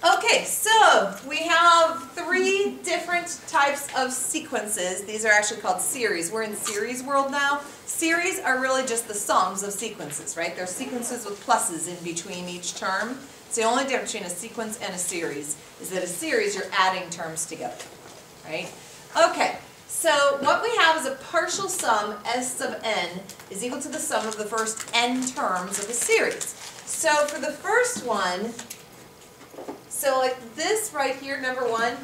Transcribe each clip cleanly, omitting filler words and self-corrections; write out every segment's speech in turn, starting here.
Okay, so we have three different types of sequences. These are actually called series. We're in series world now. Series are really just the sums of sequences, right? They're sequences with pluses in between each term. So the only difference between a sequence and a series is that a series you're adding terms together, right? Okay, so what we have is a partial sum, S sub n, is equal to the sum of the first n terms of a series. So for the first one, so like this right here, number 1,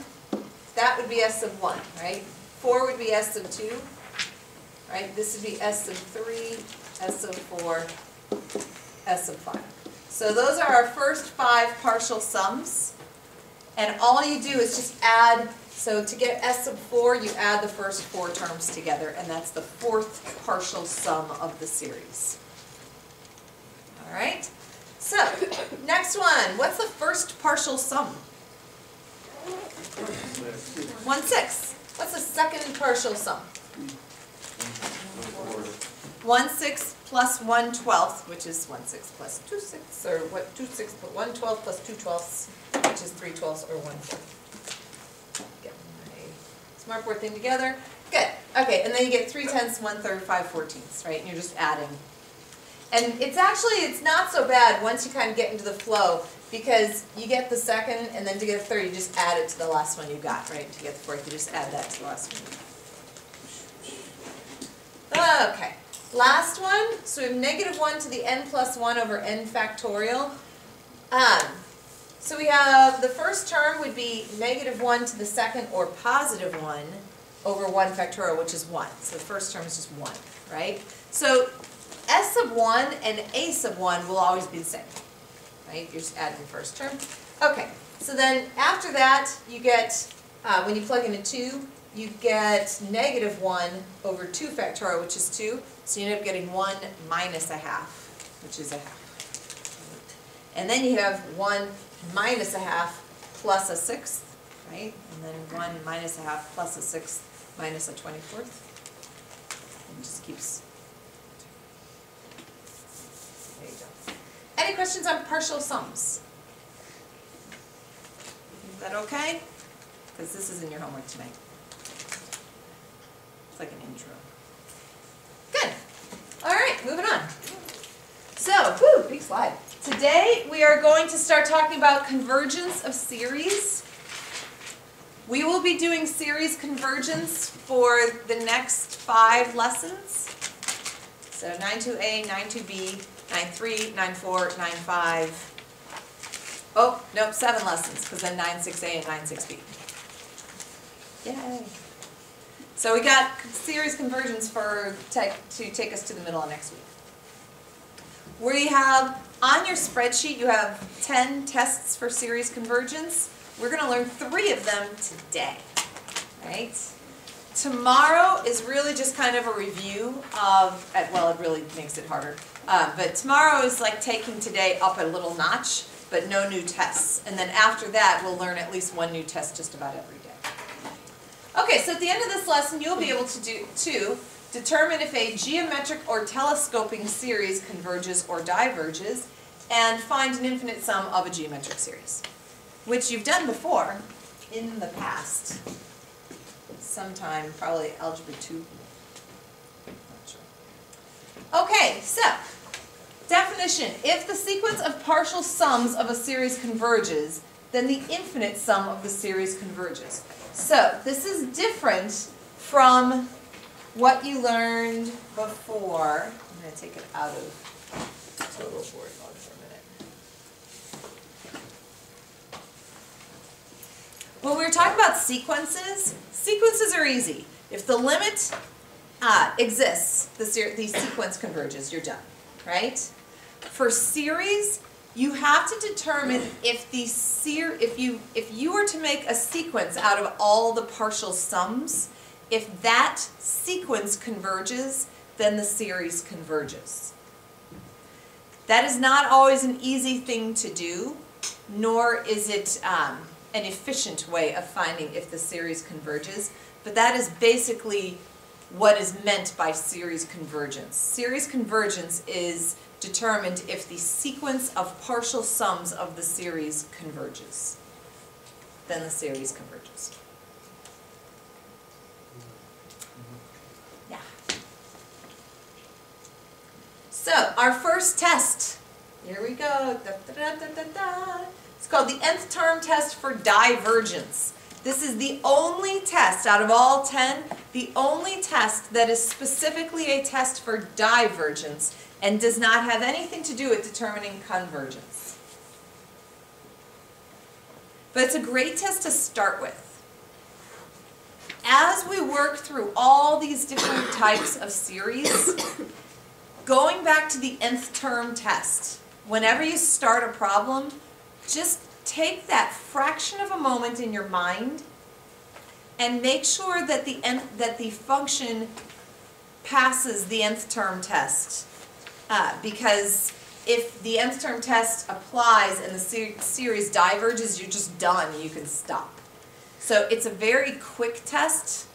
that would be S sub 1, right? 4 would be S sub 2, right? This would be S sub 3, S sub 4, S sub 5. So those are our first 5 partial sums. And all you do is just add, so to get S sub 4, you add the first 4 terms together, and that's the 4th partial sum of the series. All right? So, next one. What's the first partial sum? 1/6. What's the second partial sum? 1/6 plus 1/12, which is 1/6 plus 2/6, or what 2/6, but 1/12 plus 2/12, which is 3/12 or 1/4. Get my smartboard thing together. Good. Okay, and then you get 3/10, 1/3, 5/14, right? And you're just adding. And it's not so bad once you kind of get into the flow, because you get the second, and then to get a third, you just add it to the last one you got, right? To get the fourth, you just add that to the last one you got. Okay, last one. So we have -1 to the n plus 1 over n factorial. So we have the first term would be -1 to the second or +1 over 1 factorial, which is 1. So the first term is just 1, right? So S sub 1 and A sub 1 will always be the same, right? You're just adding the first term. Okay, so then after that, you get, when you plug in a 2, you get -1 over 2 factorial, which is 2. So you end up getting 1 minus a half, which is a half. And then you have 1 minus a half plus a 1/6, right? And then 1 minus a half plus a 1/6 minus a 24th. And it just keeps. There you go. Any questions on partial sums? Is that okay? Because this is in your homework tonight. It's like an intro. Good. All right, moving on. So, big slide. Today we are going to start talking about convergence of series. We will be doing series convergence for the next 5 lessons. So 9-2A, 9-2B, 9-3, 9-4, 9-5. Oh, nope, 7 lessons, because then 9-6A and 9-6B. Yay. So we got series convergence to take us to the middle of next week. We have, on your spreadsheet, you have 10 tests for series convergence. We're going to learn 3 of them today, right? Tomorrow is really just kind of a review of, well, it really makes it harder. But tomorrow is like taking today up a little notch, but no new tests. And then after that, we'll learn at least 1 new test just about every day. Okay, so at the end of this lesson, you'll be able to determine if a geometric or telescoping series converges or diverges, and find an infinite sum of a geometric series, which you've done before in the past, sometime, probably Algebra 2. Not sure. Okay, so, definition. If the sequence of partial sums of a series converges, then the infinite sum of the series converges. So, this is different from what you learned before. I'm going to take it out of total board log for a minute. When we were talking about sequences, sequences are easy. If the limit exists, the sequence converges, you're done, right? For series, you have to determine if you were to make a sequence out of all the partial sums, if that sequence converges, then the series converges. That is not always an easy thing to do, nor is it an efficient way of finding if the series converges, but that is basically what is meant by series convergence. Series convergence is determined if the sequence of partial sums of the series converges. Then the series converges. Yeah. So, our first test. Here we go. Da, da, da, da, da. It's called the Nth Term Test for Divergence. This is the only test out of all 10, the only test that is specifically a test for divergence and does not have anything to do with determining convergence. But it's a great test to start with. As we work through all these different types of series, going back to the nth term test, whenever you start a problem, just take that fraction of a moment in your mind and make sure that the function passes the nth term test. Because if the nth term test applies and the series diverges, you're just done. You can stop. So it's a very quick test,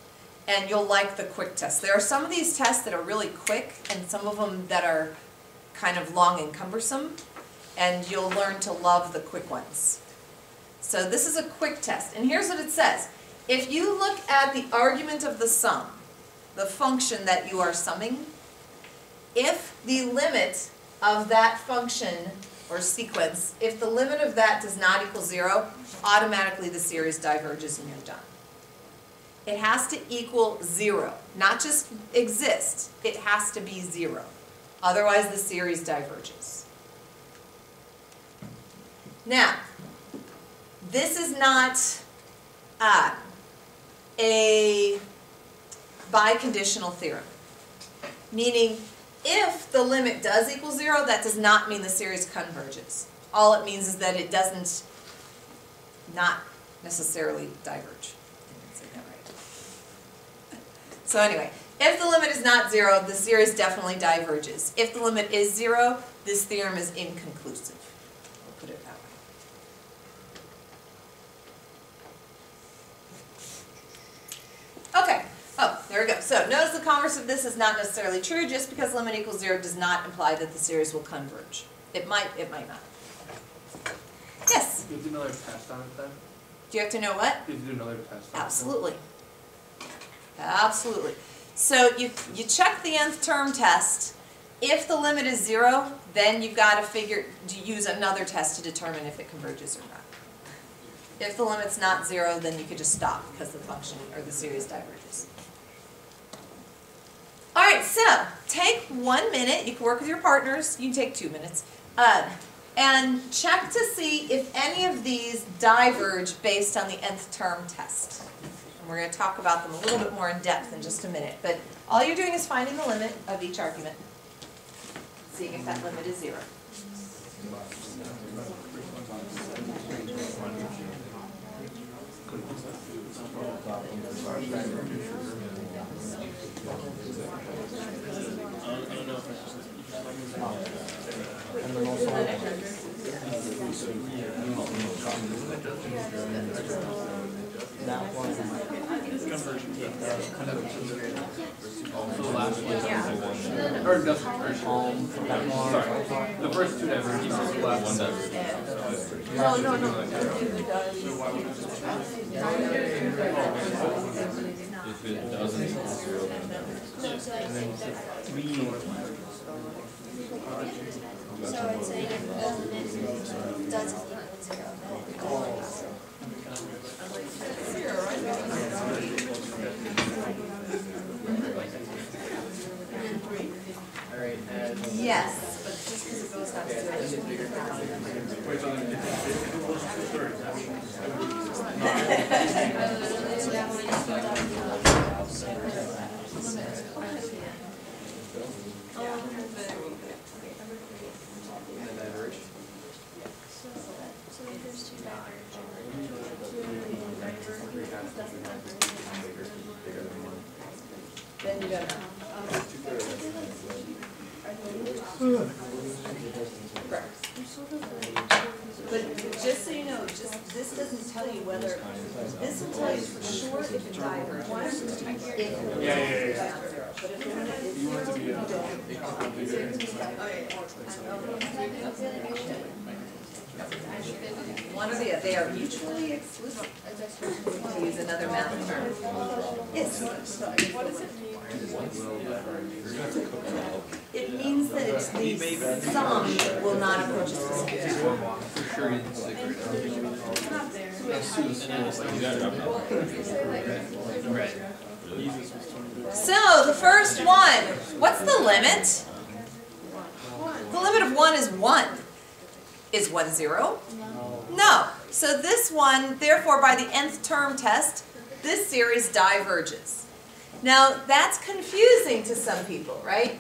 and you'll like the quick test. There are some of these tests that are really quick, and some of them that are kind of long and cumbersome, and you'll learn to love the quick ones. So this is a quick test, and here's what it says. If you look at the argument of the sum, the function that you are summing, if the limit of that function or sequence, if the limit of that does not equal 0, automatically the series diverges and you're done. It has to equal 0, not just exist, it has to be 0. Otherwise the series diverges. Now, this is not a biconditional theorem, meaning if the limit does equal 0, that does not mean the series converges. All it means is that it doesn't not necessarily diverge. I didn't say that right. So anyway, if the limit is not 0, the series definitely diverges. If the limit is 0, this theorem is inconclusive. We'll put it that way. Okay. Oh, there we go. So notice the converse of this is not necessarily true. Just because limit equals 0 does not imply that the series will converge. It might not. Yes? Do you have to do another test on it then? Do you have to know what? Do you have to do another test on it? Absolutely. Absolutely. So you check the nth term test. If the limit is 0, then you've got to use another test to determine if it converges or not. If the limit's not 0, then you could just stop because the function or the series diverges. All right, so take 1 minute. You can work with your partners. You can take 2 minutes. And check to see if any of these diverge based on the nth term test. And we're going to talk about them a little bit more in depth in just a minute. But all you're doing is finding the limit of each argument, seeing if that limit is 0. Or doesn't diverge. Sorry. The first two diverge, the last one diverge. No. If it doesn't equal 0, then And then 3. So it's saying if the limit doesn't equal 0, Yes, but just because it goes down to 0 doesn't mean it's not so the first 2 diverge. Then you don't know. Correct. But just so you know, this doesn't tell you whether, this will tell you for sure if it diverges. You want it to be a couple bigger. One or the other. They are mutually exclusive. To use another math term. Yes. What does it mean? It means that the sum will not approach a specific sum. For sure you can stick So, the first one, what's the limit? The limit of 1 is 1. Is 1 0? No. So this one, therefore, by the nth term test, this series diverges. Now, that's confusing to some people, right?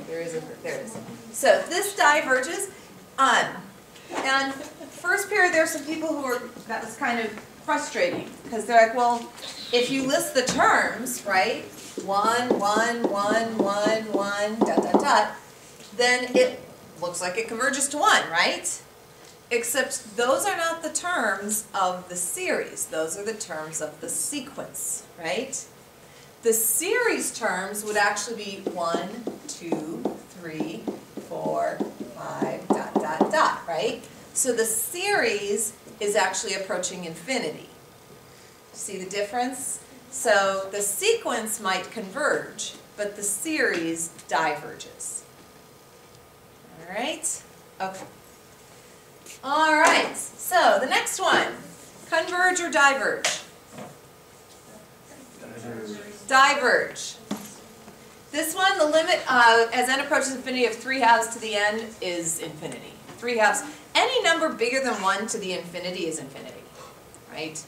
There it is. So this diverges. And first period, there are some people who were, that was kind of frustrating, because they're like, well, if you list the terms, right, 1, 1, 1, 1, 1, dot, dot, dot, then it looks like it converges to 1, right? Except those are not the terms of the series. Those are the terms of the sequence, right? The series terms would actually be 1, 2, 3, 4, 5, dot, dot, dot, right? So the series is actually approaching infinity. See the difference? So the sequence might converge, but the series diverges. All right? Okay. All right, so the next one, converge or diverge? Diverge. This one, the limit as n approaches infinity of 3 halves to the n is infinity. 3 halves. Any number bigger than 1 to the infinity is infinity, right?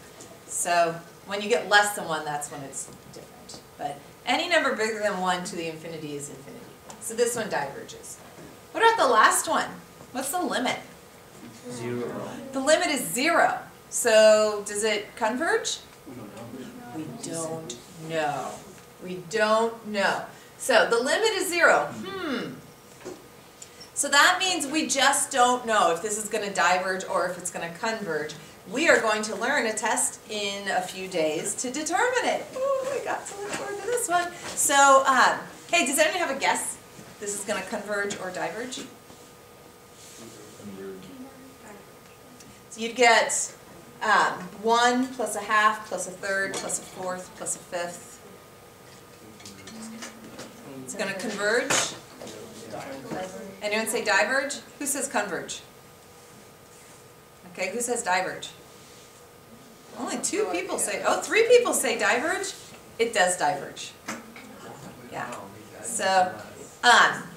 So when you get less than 1, that's when it's different. But any number bigger than 1 to the infinity is infinity. So this one diverges. What about the last one? What's the limit? 0. The limit is 0. So does it converge? We don't know. We don't know. So the limit is 0. So that means we just don't know if this is going to diverge or if it's going to converge. We are going to learn a test in a few days to determine it. Oh, we got to look forward to this one. So, hey, does anyone have a guess? This is going to converge or diverge? So you'd get 1 plus a half plus a third plus a fourth plus a fifth. It's going to converge. Anyone say diverge? Who says converge? Okay, who says diverge? Only 2 people say, 3 people say diverge. It does diverge. Yeah. So,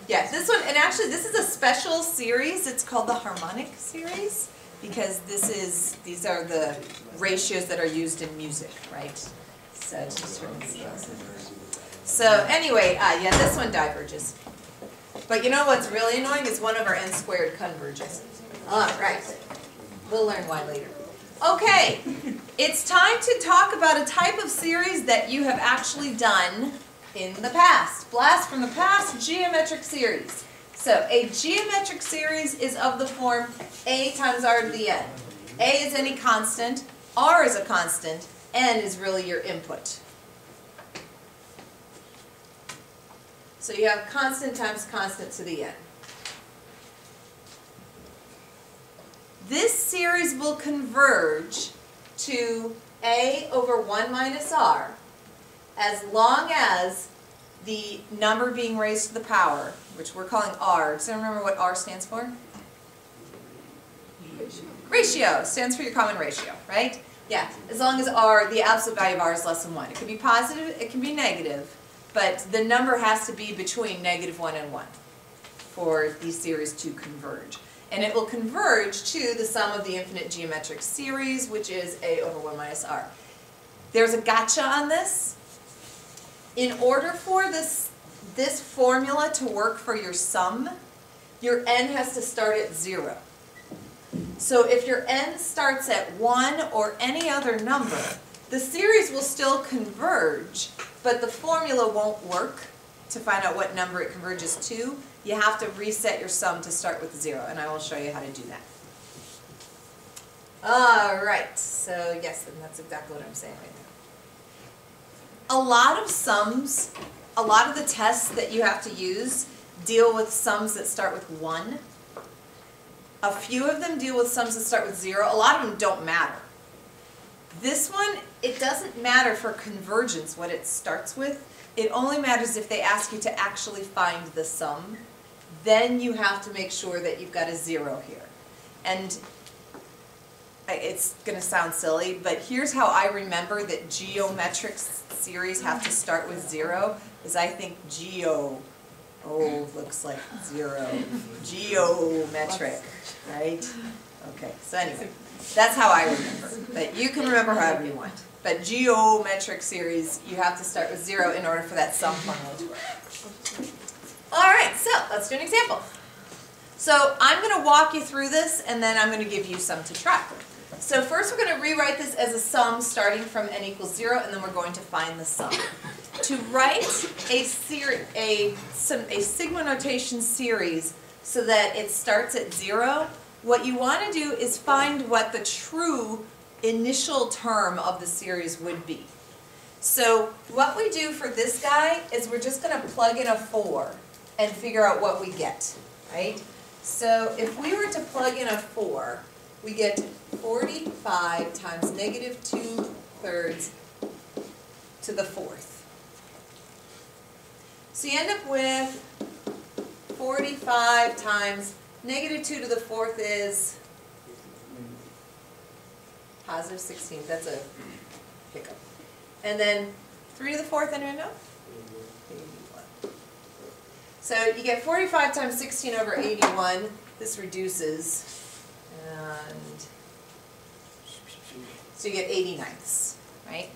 yeah, this one, and actually this is a special series. It's called the Harmonic Series because these are the ratios that are used in music, right? So, to determine scales. So anyway, yeah, this one diverges. But you know what's really annoying is 1 over n squared converges. All right. We'll learn why later. Okay, it's time to talk about a type of series that you have actually done in the past. Blast from the past, geometric series. So a geometric series is of the form a times r to the n. A is any constant, r is a constant, n is really your input. So you have constant times constant to the n. This series will converge to a over 1 minus r as long as the number being raised to the power, which we're calling r. Does anyone remember what r stands for? Ratio. Stands for your common ratio, right? Yeah, as long as r, the absolute value of r is less than 1. It can be positive, it can be negative, but the number has to be between -1 and 1 for these series to converge. And it will converge to the sum of the infinite geometric series, which is a over 1 minus r. There's a gotcha on this. In order for this formula to work for your sum, your n has to start at 0. So if your n starts at 1 or any other number, the series will still converge, but the formula won't work to find out what number it converges to. You have to reset your sum to start with 0, and I will show you how to do that. All right, so yes, and that's exactly what I'm saying right now. A lot of sums a lot of the tests that you have to use deal with sums that start with 1. A few of them deal with sums that start with 0. A lot of them don't matter. This one, it doesn't matter for convergence what it starts with. It only matters if they ask you to actually find the sum. Then you have to make sure that you've got a 0 here. And it's going to sound silly, but here's how I remember that geometric series have to start with 0, is I think looks like 0. Geometric, right? Okay, so anyway, that's how I remember. But you can remember however you want. But geometric series, you have to start with 0 in order for that sum formula to work. All right, so let's do an example. So I'm going to walk you through this, and then I'm going to give you some to try. So first we're going to rewrite this as a sum starting from n equals 0, and then we're going to find the sum. To write a sigma notation series so that it starts at 0, what you want to do is find what the true initial term of the series would be. So what we do for this guy is we're just going to plug in a 4 and figure out what we get, right? So if we were to plug in a 4, we get 45 times negative 2/3 to the 4th. So you end up with 45 times negative 2 to the 4th is positive 16. That's a hiccup. And then 3 to the 4th, anyone know? 81. So you get 45 times 16 over 81. This reduces. And so you get 80/9, right?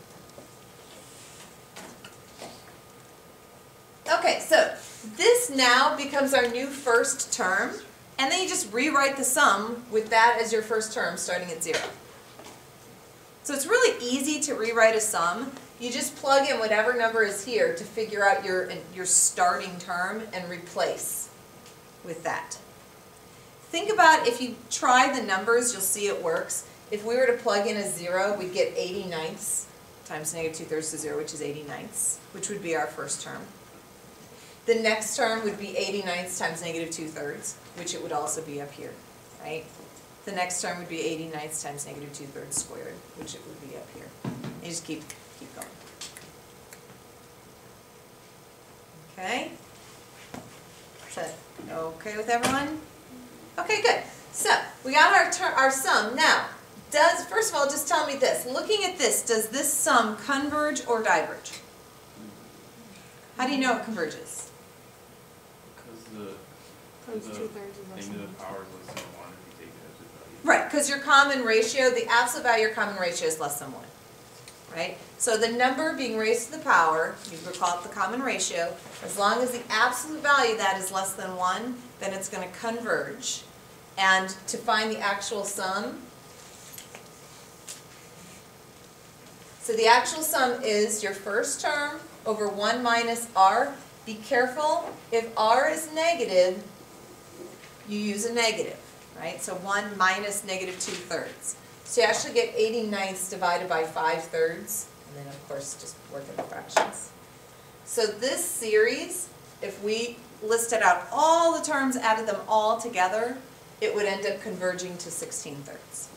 Okay, so this now becomes our new first term, and then you just rewrite the sum with that as your first term starting at 0. So it's really easy to rewrite a sum. You just plug in whatever number is here to figure out your starting term and replace with that. Think about if you try the numbers, you'll see it works. If we were to plug in a 0, we'd get 80/9 times negative 2/3 to 0, which is 80/9, which would be our first term. The next term would be 80/9 times negative 2/3, which it would also be up here, right? The next term would be 80/9 times negative 2/3 squared, which it would be up here. You just keep going. Okay? Is that okay with everyone? Okay, good. So we got our sum. Now, first of all, just tell me this. Looking at this, does this sum converge or diverge? How do you know it converges? Because the thing to the power is less than 1 if you take it as its value. Right, because your common ratio, the absolute value of your common ratio is less than 1. Right? So the number being raised to the power, you recall it the common ratio, as long as the absolute value of that is less than 1, then it's going to converge. And to find the actual sum, so the actual sum is your first term over 1 minus r. Be careful, if r is negative, you use a negative, right? So 1 minus negative 2/3. So you actually get 80/9 divided by 5/3, and then of course just work in the fractions. So this series, if we listed out all the terms, added them all together, it would end up converging to 16/3.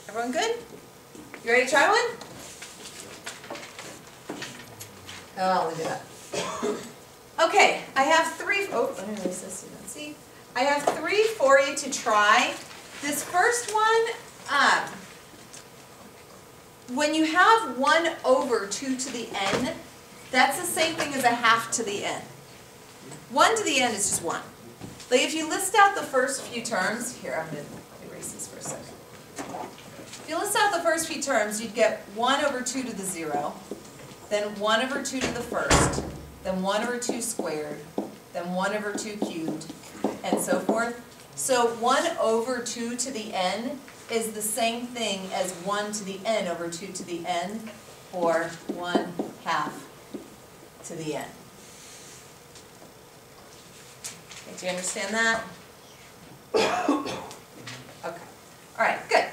Everyone good? You ready to try one? Oh, look at that. Okay, I have 3. Oh, let me erase this so you don't see. I have 3 for you to try. This first one, when you have 1 over 2 to the n, that's the same thing as a half to the n. 1 to the n is just 1. Like if you list out the first few terms, here, I'm going to erase this for a second. If you list out the first few terms, you'd get 1 over 2 to the 0, then 1 over 2 to the first, then 1 over 2 squared, then 1 over 2 cubed, and so forth. So 1 over 2 to the n is the same thing as 1 to the n over 2 to the n, or 1/2 to the n. Okay, do you understand that? Okay. All right, good.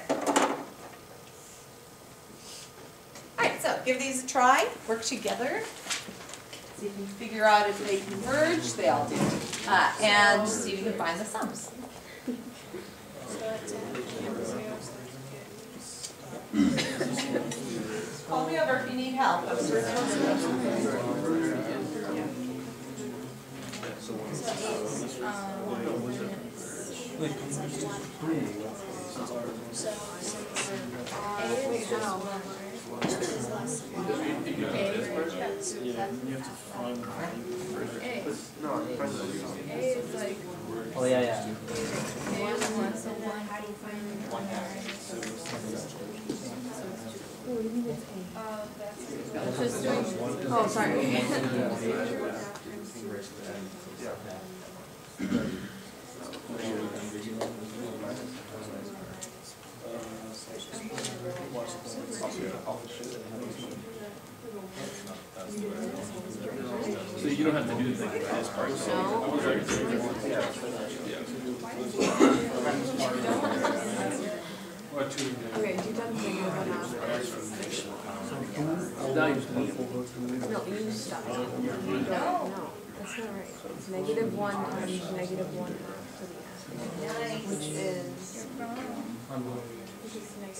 All right, so give these a try, work together. See if you can figure out if they converge, they all do. And see if you can find the sums. Call me over if you need help. I'm sure Oh yeah, yeah. Oh, sorry. So you don't have to do this part. Okay, do done figure it out. No, you stop. No, that's not right. It's -1 times -1/2 to the end, which is -1/3. -3/2.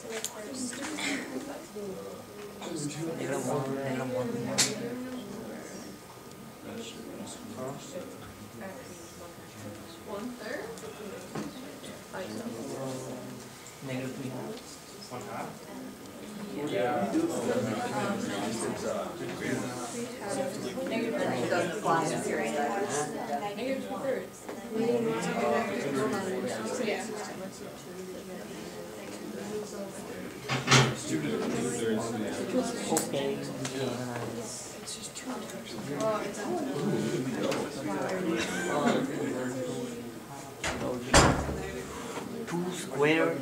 It doesn't apply to series diagrams. Okay. 2 squared,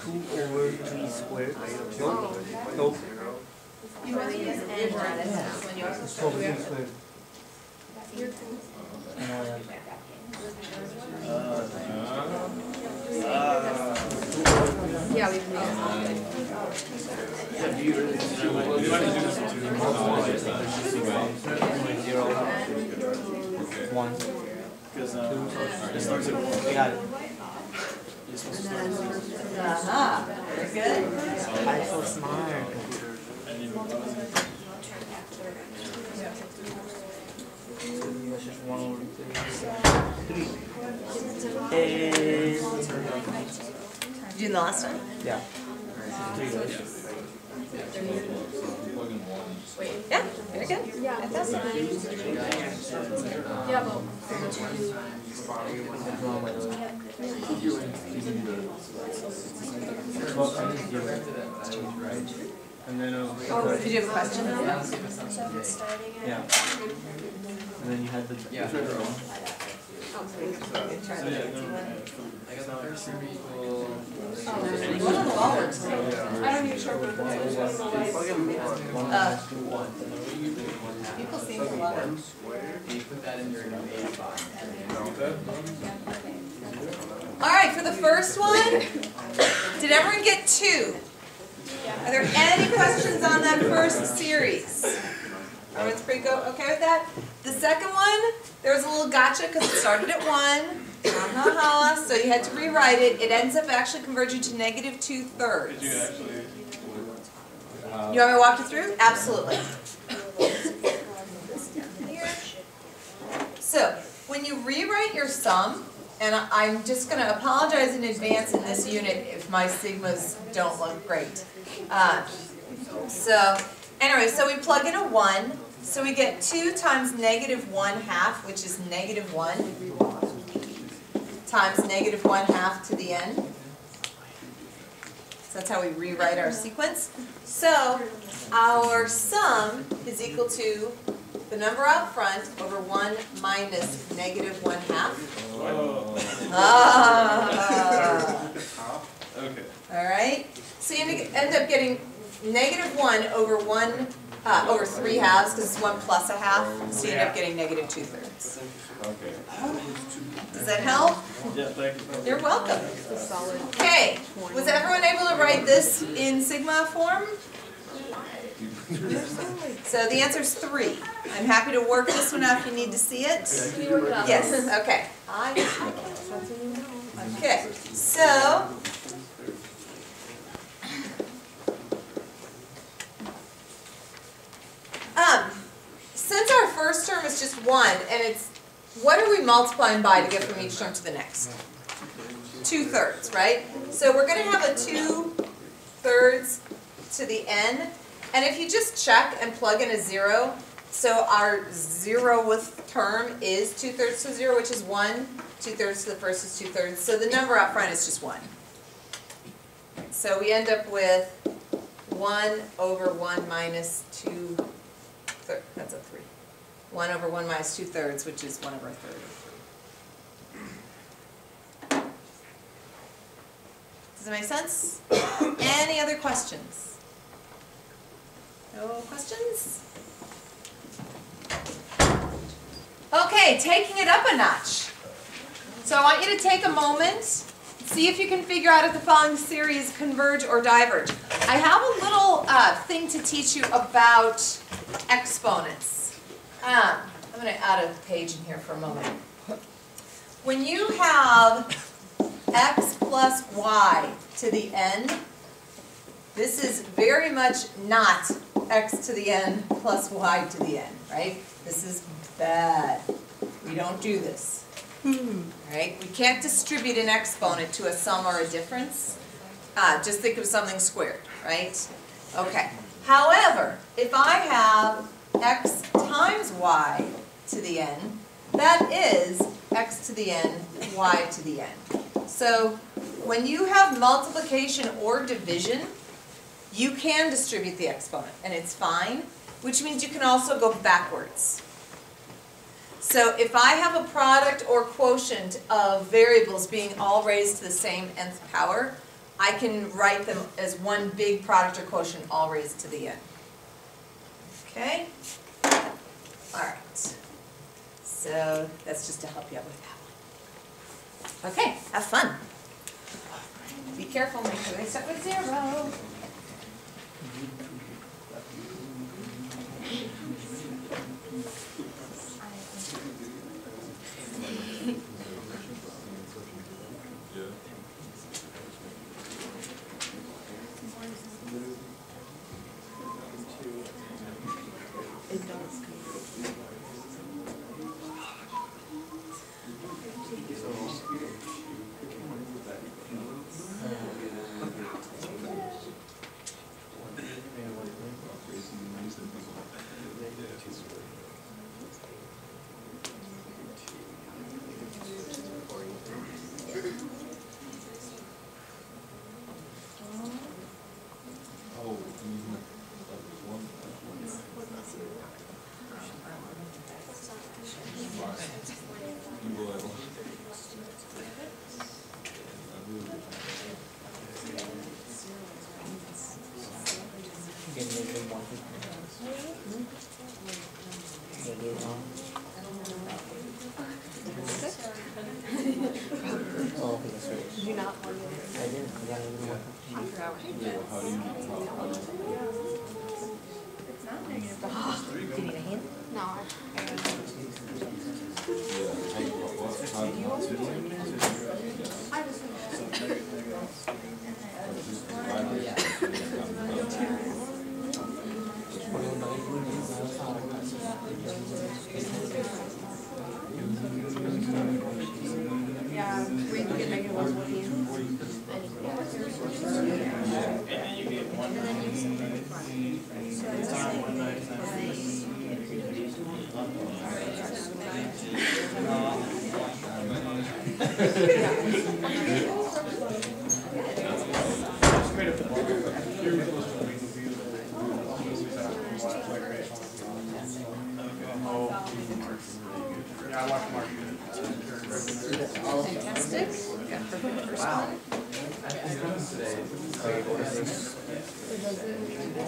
2/3 squared. Nope. Nope. You want to use n when you're It's 3 squared. yeah, we can make it. Zero. 1. 2. Got it. Very good. I'm so smart. That's just 1/3. Did you do the last one? Yeah. 3 guys. Yeah, very good. Yeah, Fantastic. yeah, but And then Did you have a question? yeah. And then you had the I don't even sure what People seem to love it. All right, for the first one, did everyone get 2? Are there any questions on that first series? Everyone's pretty okay with that? The second one, there was a little gotcha because it started at 1. So you had to rewrite it. It ends up actually converging to -2/3. Did you actually? You want me to walk you through? Absolutely. So, when you rewrite your sum, and I'm just going to apologize in advance in this unit if my sigmas don't look great. Anyway, so we plug in a 1, so we get 2 times -1/2, which is -1, times -1/2 to the n. So that's how we rewrite our sequence. So our sum is equal to the number out front over 1 minus -1/2. Okay. All right. So you end up getting -1 over 1 over 3 halves, because it's 1 plus a half, so you end up getting negative 2/3. Does that help? Yeah, thank you. You're welcome. It's a solid Okay, 20. was everyone able to write this in sigma form? So the answer is 3. I'm happy to work this one out if you need to see it. Yes, okay. That's what you know. Okay, so since our first term is just 1, and it's, what are we multiplying by to get from each term to the next? 2/3, right? So we're going to have a 2/3 to the n, and if you just check and plug in a 0, so our 0th term is 2/3 to 0, which is 1. 2/3 to the first is 2/3, so the number up front is just 1. So we end up with 1 over 1 minus 2/3, that's a 3. 1 over 1 minus 2/3, which is 1 over a third. Does that make sense? Any other questions? No questions? Okay, taking it up a notch. So I want you to take a moment, see if you can figure out if the following series converge or diverge. I have a little thing to teach you about exponents. I'm going to add a page in here for a moment. When you have x plus y to the n, this is very much not x to the n plus y to the n, right? This is bad. We don't do this. Right? We can't distribute an exponent to a sum or a difference. Just think of something squared, right? Okay. However, if I have x times y to the n, that is x to the n, y to the n. So when you have multiplication or division, you can distribute the exponent, and it's fine, which means you can also go backwards. So if I have a product or quotient of variables being all raised to the same nth power, I can write them as one big product or quotient all raised to the n. Okay? All right. So that's just to help you out with that one. Okay, have fun. Be careful, make sure they start with 0. Did you not want to? I didn't. How do you It's not negative. Do you need a hint? No. Yeah, we can get negative 1 with you. And then you get 1. Yeah, I watched Mark. Fantastic. Got perfect first one.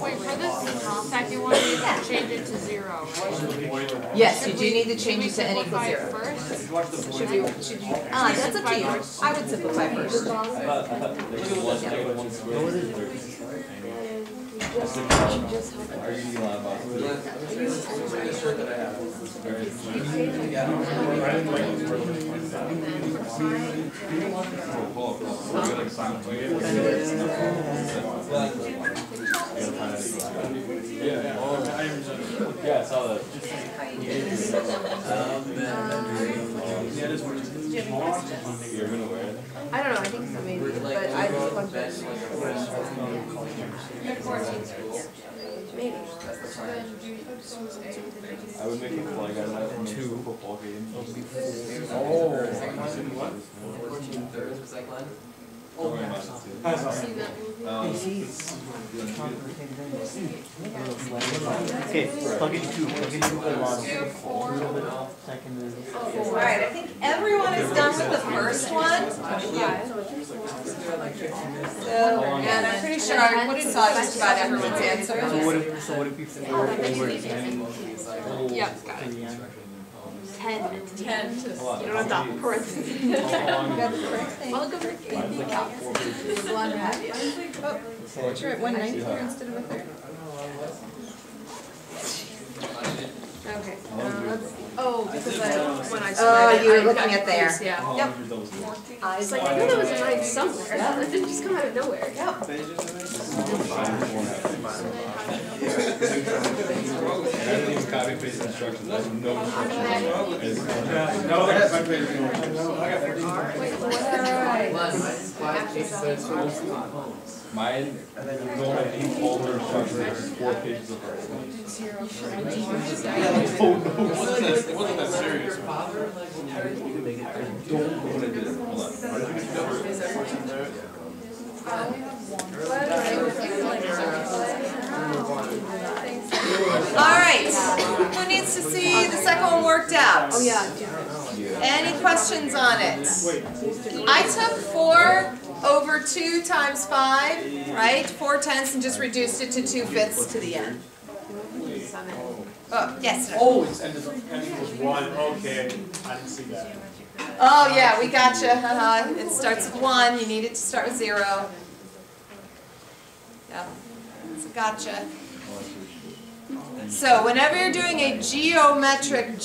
Wait, for this second one, we have to change it to 0, right? Yes, you do need to change it to n equals Simplify it 0. first? Should you, that's up to you. I would simplify first. Yeah, I saw that. You're gonna wear it? I don't know, I think so maybe, but I just plugged it in. Maybe. I would make it flag out of that from 2 football games. Okay, plug in 2. Plug in 2 for the last. 2, 4. Second is. Alright, I think everyone is done with the first one. So, and I'm pretty sure I saw just about everyone's answer. So would it be 4 over 10? Yep, got it. 10. 10. You don't have that parentheses. Welcome to We're glad to have you. Oh, you're at 190 here instead of a 30. Okay. because when I Oh, you were looking at there. Yeah. Yep. I was like, I knew there was a 9 somewhere. That didn't just come out of nowhere. Yep. I didn't even copy paste instructions. I have no instructions. Mine don't have any folder instructions. There's 4 pages of it. It wasn't that serious. Don't know what I did. Hold All right. Who needs to see the second one worked out? Oh yeah. Any questions on it? I took 4 over 2 times 5, right? 4/10 and just reduced it to 2/5 to the end. Oh, yes. Oh, it's n equals 1. Okay, I didn't see that. Oh yeah, we gotcha. It starts with 1. You need it to start with 0. Yep. So gotcha. So whenever you're doing a geometric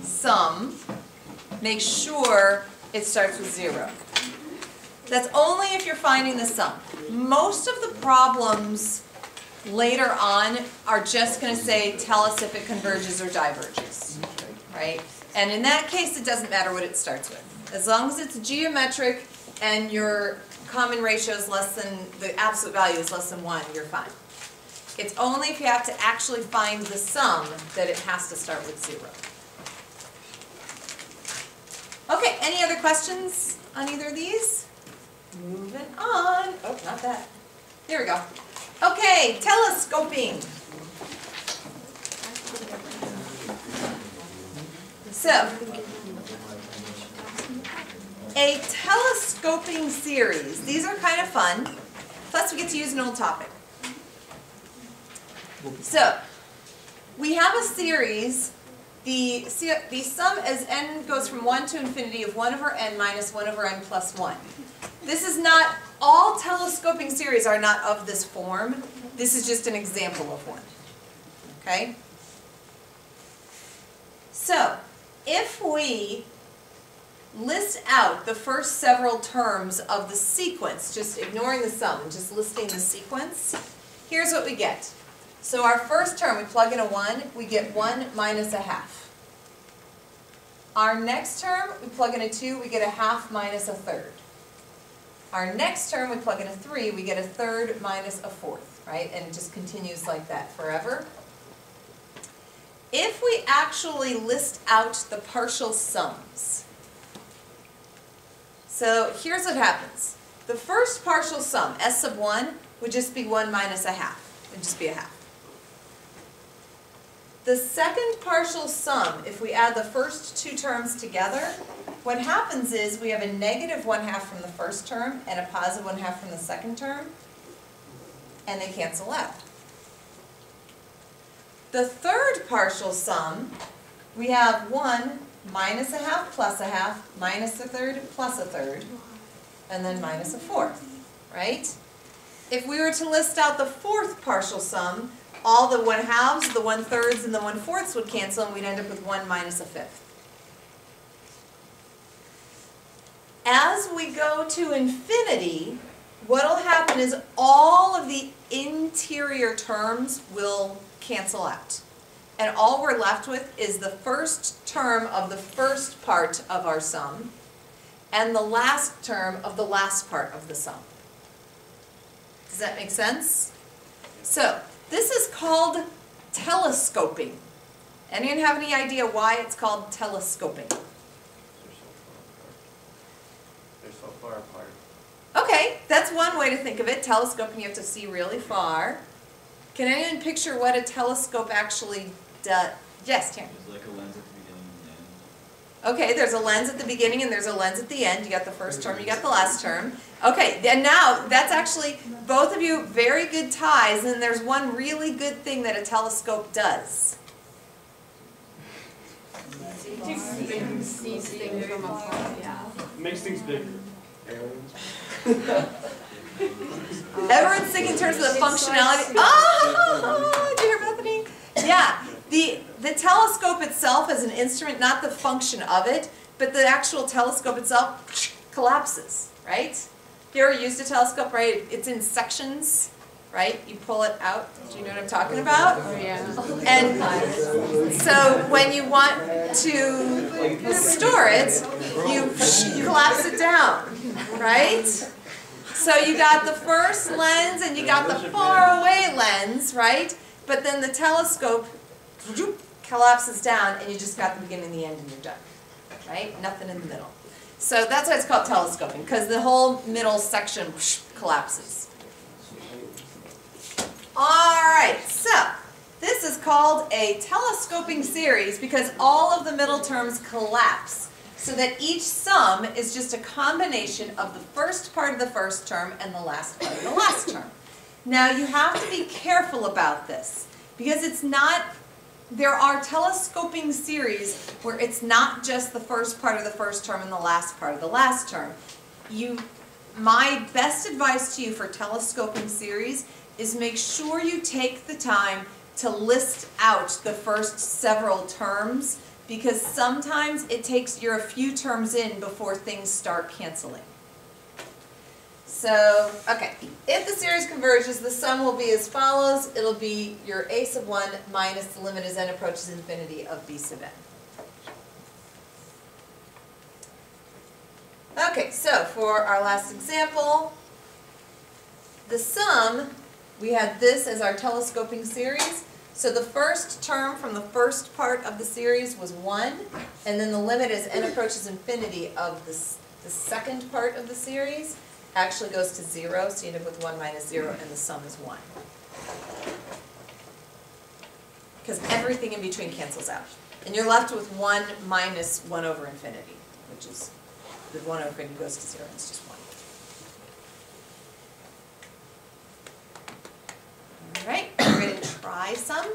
sum, make sure it starts with 0. That's only if you're finding the sum. Most of the problems later on are just going to say, tell us if it converges or diverges, right? And in that case, it doesn't matter what it starts with. As long as it's geometric and your common ratio is less than, the absolute value is less than 1, you're fine. It's only if you have to actually find the sum that it has to start with 0. Okay, any other questions on either of these? Moving on. Oh, not that. There we go. Okay, telescoping. So, a telescoping series. These are kind of fun. Plus, we get to use an old topic. So, we have a series. The sum as n goes from 1 to infinity of 1 over n minus 1 over n plus 1. This is not, all telescoping series are not of this form. This is just an example of one. Okay? So, if we list out the first several terms of the sequence, just ignoring the sum, just listing the sequence, here's what we get. So our first term, we plug in a 1, we get 1 minus a half. Our next term, we plug in a 2, we get a half minus a third. Our next term, we plug in a 3, we get a third minus a fourth, right? And it just continues like that forever. If we actually list out the partial sums, so here's what happens. The first partial sum, s sub 1, would just be 1 minus a half. It would just be a half. The second partial sum, if we add the first two terms together, what happens is we have a negative 1/2 from the first term and a positive 1/2 from the second term, and they cancel out. The third partial sum, we have 1 minus 1/2 plus 1/2 minus 1/3 plus 1/3, and then minus 1/4, right? If we were to list out the fourth partial sum, all the 1/2s, the 1/3s, and the 1/4s would cancel, and we'd end up with 1 minus 1/5. As we go to infinity, what'll happen is all of the interior terms will cancel out. And all we're left with is the first term of the first part of our sum and the last term of the last part of the sum. Does that make sense? So, this is called telescoping. Anyone have any idea why it's called telescoping? They're so far apart. Okay, that's one way to think of it. Telescoping, you have to see really far. Can anyone picture what a telescope actually does? Yes, Taryn? There's like a lens at the beginning and the end. Okay, there's a lens at the beginning and there's a lens at the end. You got the first term, you got the last term. Okay, and now that's actually, both of you, very good ties, and there's one really good thing that a telescope does. Sees things from afar, yeah. Makes things bigger. Everyone's thinking in terms of the functionality. Oh, did you hear Bethany? Yeah, the telescope itself as an instrument, not the function of it, but the actual telescope itself collapses, right? You ever used a telescope, right? It's in sections, right? You pull it out. Do you know what I'm talking about? Oh, yeah. And so when you want to store it, you collapse it down, right? So you got the first lens and you got the far away lens, right? But then the telescope collapses down and you just got the beginning and the end and you're done, right? Nothing in the middle. So that's why it's called telescoping, because the whole middle section collapses. All right, so this is called a telescoping series because all of the middle terms collapse, so that each sum is just a combination of the first part of the first term and the last part of the last term. Now you have to be careful about this, because it's not, there are telescoping series where it's not just the first part of the first term and the last part of the last term. My best advice to you for telescoping series is make sure you take the time to list out the first several terms, because sometimes it takes, you're a few terms in before things start canceling. So, okay, if the series converges, the sum will be as follows. It'll be your a sub 1 minus the limit as n approaches infinity of b sub n. Okay, so for our last example, the sum, we had this as our telescoping series. So the first term from the first part of the series was 1, and then the limit as n approaches infinity of the second part of the series actually goes to 0, so you end up with 1 minus 0, and the sum is 1. Because everything in between cancels out. And you're left with 1 minus 1 over infinity, which is, the 1 over infinity goes to 0, and it's just 1. All right, we're going to try some.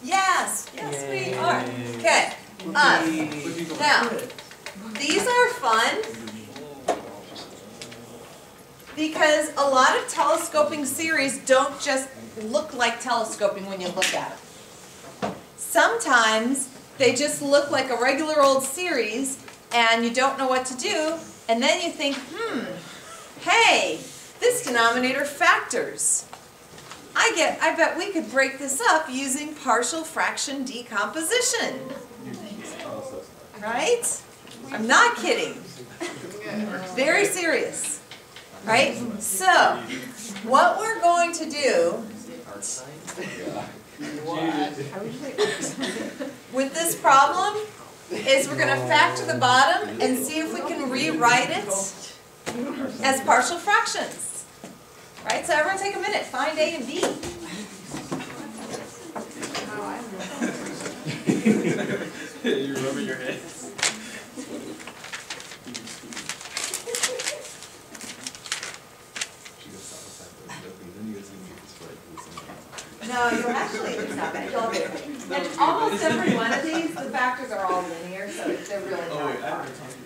Yes, yes we are. Okay, now, these are fun because a lot of telescoping series don't just look like telescoping when you look at them. Sometimes they just look like a regular old series and you don't know what to do, and then you think, hey, this denominator factors. I bet we could break this up using partial fraction decomposition. Right? I'm not kidding. Very serious. Right? So, what we're going to do with this problem is we're going to factor the bottom and see if we can rewrite it as partial fractions. Right? So everyone take a minute. Find A and B. No, you actually, it's not bad. You'll do it. And almost every one of these, the factors are all linear, so they're really Oh, not wait, I hard. haven't talked to you.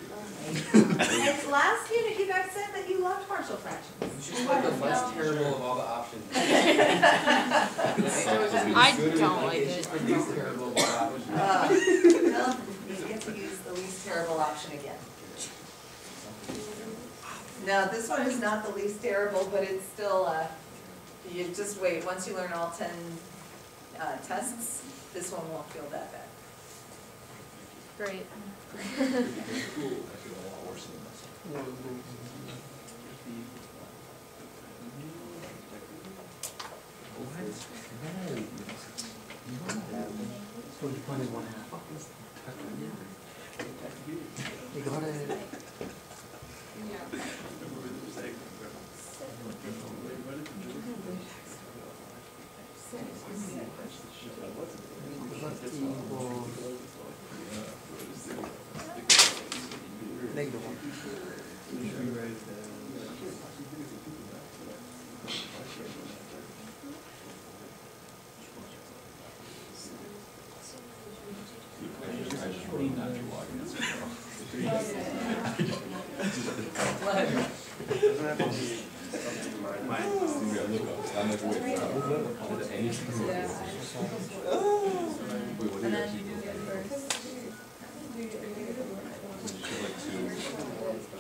And last unit, you guys said that you loved partial fractions. It's just like the less terrible of all the options. I don't like It's it. just the least terrible of all the options. Well, you get to use the least terrible option again. No, this one is not the least terrible, but it's still, you just wait, once you learn all 10 tests, this one won't feel that bad. Great. So you put in 1/2. You got it.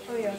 Oh yeah.